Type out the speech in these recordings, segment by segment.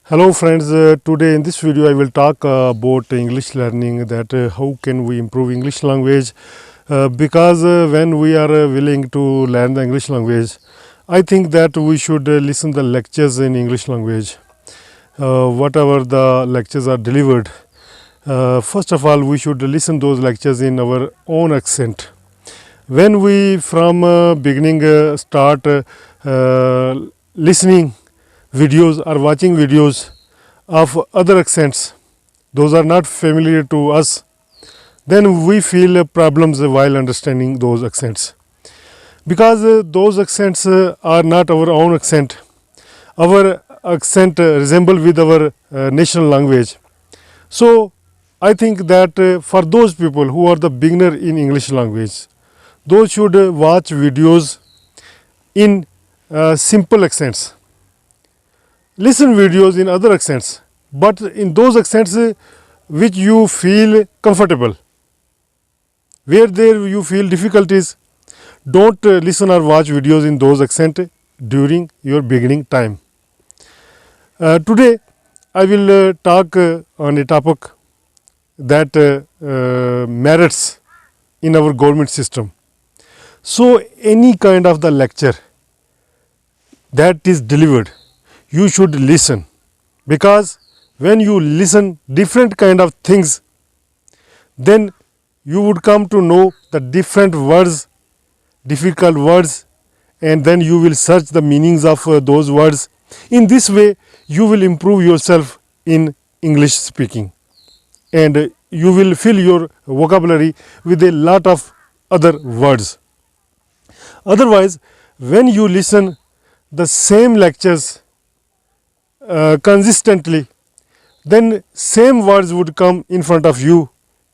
Hello friends, today in this video I will talk about English learning, that how can we improve English language, because when we are willing to learn the English language, I think that we should listen the lectures in English language, whatever the lectures are delivered. First of all, we should listen those lectures in our own accent. When we from beginning start listening videos or watching videos of other accents, those are not familiar to us, then we feel problems while understanding those accents, because those accents are not our own accent. Our accent resemble with our national language. So I think that for those people who are the beginner in English language, those should watch videos in simple accents. Listen videos in other accents, but in those accents which you feel comfortable. Where there you feel difficulties, don't listen or watch videos in those accents during your beginning time. Today I will talk on a topic that merits in our government system. So any kind of the lecture that is delivered, you should listen, because when you listen different kind of things, then you would come to know the different words, difficult words, and then you will search the meanings of those words. In this way you will improve yourself in English speaking, and you will fill your vocabulary with a lot of other words. Otherwise, when you listen the same lectures consistently, then same words would come in front of you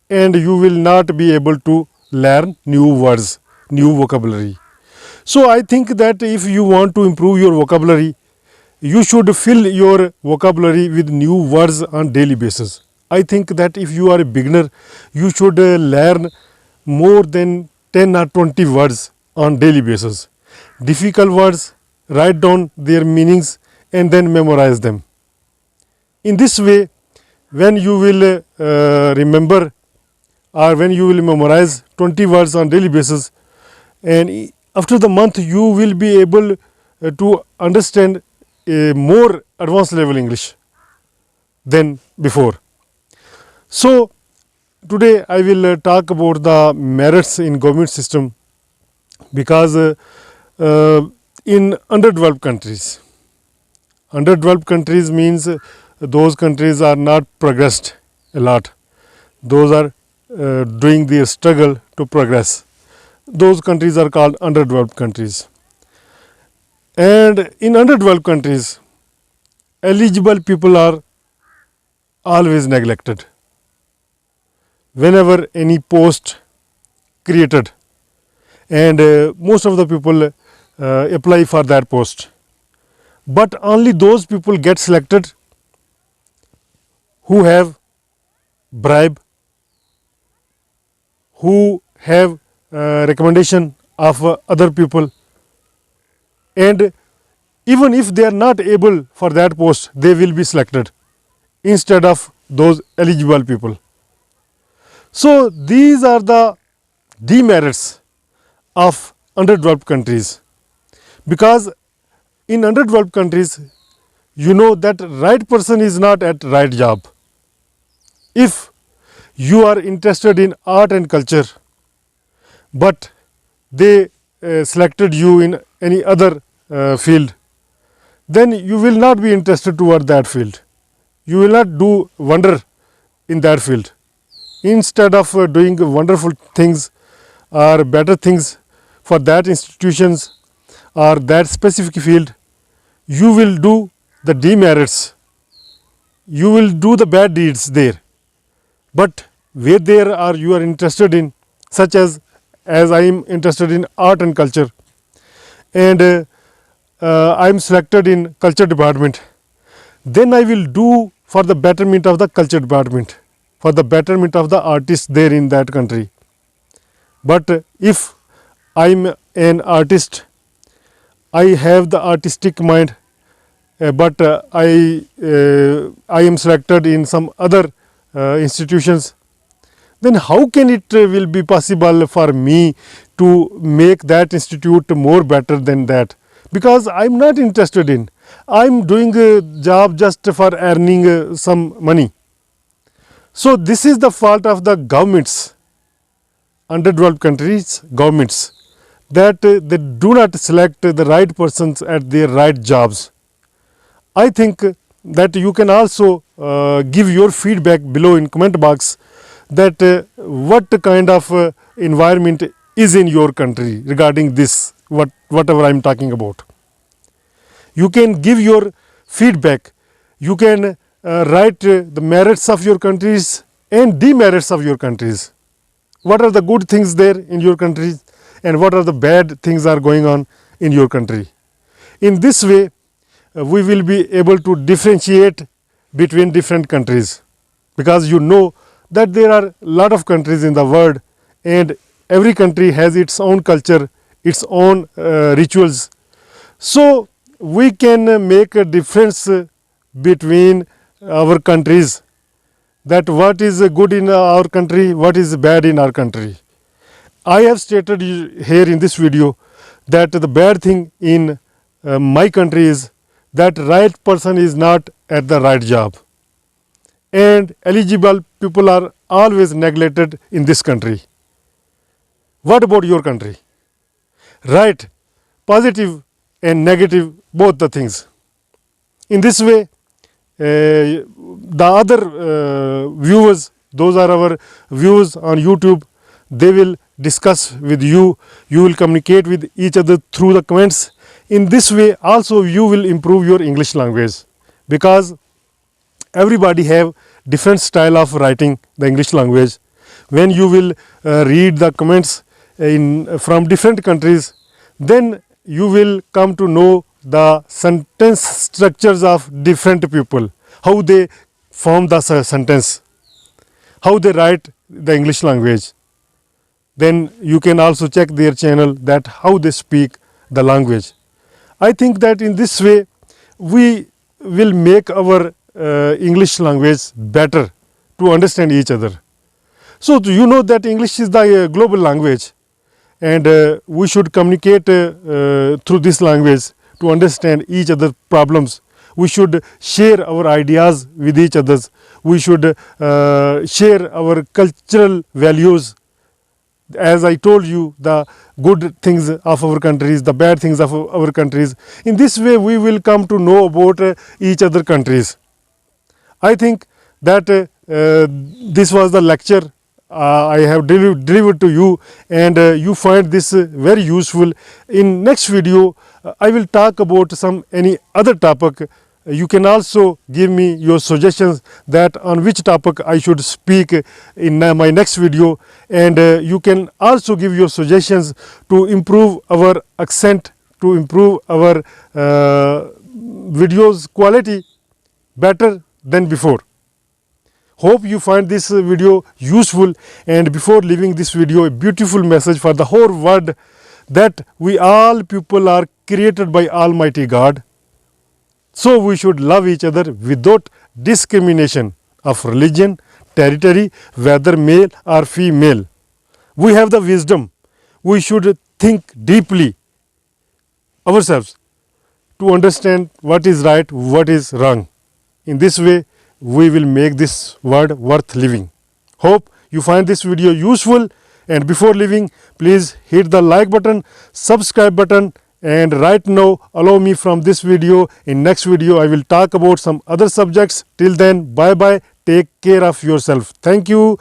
and you will not be able to learn new words, new vocabulary. So I think that if you want to improve your vocabulary, you should fill your vocabulary with new words on daily basis. I think that if you are a beginner, you should learn more than 10 or 20 words on daily basis. Difficult words, write down their meanings and then memorize them. In this way, when you will remember or when you will memorize 20 words on daily basis, and after the month you will be able to understand a more advanced level English than before. So today I will talk about the merits in government system, because in underdeveloped countries, underdeveloped countries means those countries are not progressed a lot. Those are doing their struggle to progress. Those countries are called underdeveloped countries. And in underdeveloped countries, eligible people are always neglected. Whenever any post created, and most of the people apply for that post, but only those people get selected who have bribe, who have recommendation of other people, and even if they are not able for that post, they will be selected instead of those eligible people. So these are the demerits of underdeveloped countries, because in underdeveloped countries, you know that right person is not at right job. If you are interested in art and culture, but they selected you in any other field, then you will not be interested toward that field. You will not do wonder in that field. Instead of doing wonderful things or better things for that institutions or that specific field, you will do the demerits. You will do the bad deeds there. But where there are you are interested in, such as I am interested in art and culture, and I am selected in culture department, then I will do for the betterment of the culture department, for the betterment of the artists there in that country. But if I am an artist, I have the artistic mind, but I am selected in some other institutions, then how can it will be possible for me to make that institute more better than that? Because I am not interested in. I am doing a job just for earning some money. So this is the fault of the governments, underdeveloped countries, governments, that they do not select the right persons at their right jobs. I think that you can also give your feedback below in comment box that what kind of environment is in your country regarding this, whatever I am talking about. You can give your feedback. You can write the merits of your countries and demerits of your countries. What are the good things there in your country and what are the bad things are going on in your country. In this way, we will be able to differentiate between different countries, because you know that there are a lot of countries in the world and every country has its own culture, its own rituals. So we can make a difference between our countries, that what is good in our country, what is bad in our country. I have stated here in this video that the bad thing in my country is that right person is not at the right job, and eligible people are always neglected in this country. What about your country? Right, positive and negative, both the things. In this way, the other viewers, those are our viewers on YouTube, they will discuss with you, you will communicate with each other through the comments. In this way also you will improve your English language, because everybody have different style of writing the English language. When you will read the comments from different countries, then you will come to know the sentence structures of different people, how they form the sentence, how they write the English language. Then you can also check their channel, that how they speak the language. I think that in this way we will make our English language better to understand each other. So you know that English is the global language, and we should communicate through this language to understand each other's problems. We should share our ideas with each other. We should share our cultural values. As I told you, the good things of our countries, the bad things of our countries. In this way we will come to know about each other countries. I think that this was the lecture I have delivered to you, and you find this very useful. In next video I will talk about any other topic. You can also give me your suggestions that on which topic I should speak in my next video, and you can also give your suggestions to improve our accent, to improve our videos quality better than before. Hope you find this video useful, and before leaving this video, a beautiful message for the whole world, that we all people are created by Almighty God. So we should love each other without discrimination of religion, territory, whether male or female. We have the wisdom. We should think deeply ourselves to understand what is right, what is wrong. In this way, we will make this world worth living. Hope you find this video useful, and before leaving, please hit the like button, subscribe button, and right now allow me from this video. In next video I will talk about some other subjects. Till then, bye bye, take care of yourself. Thank you.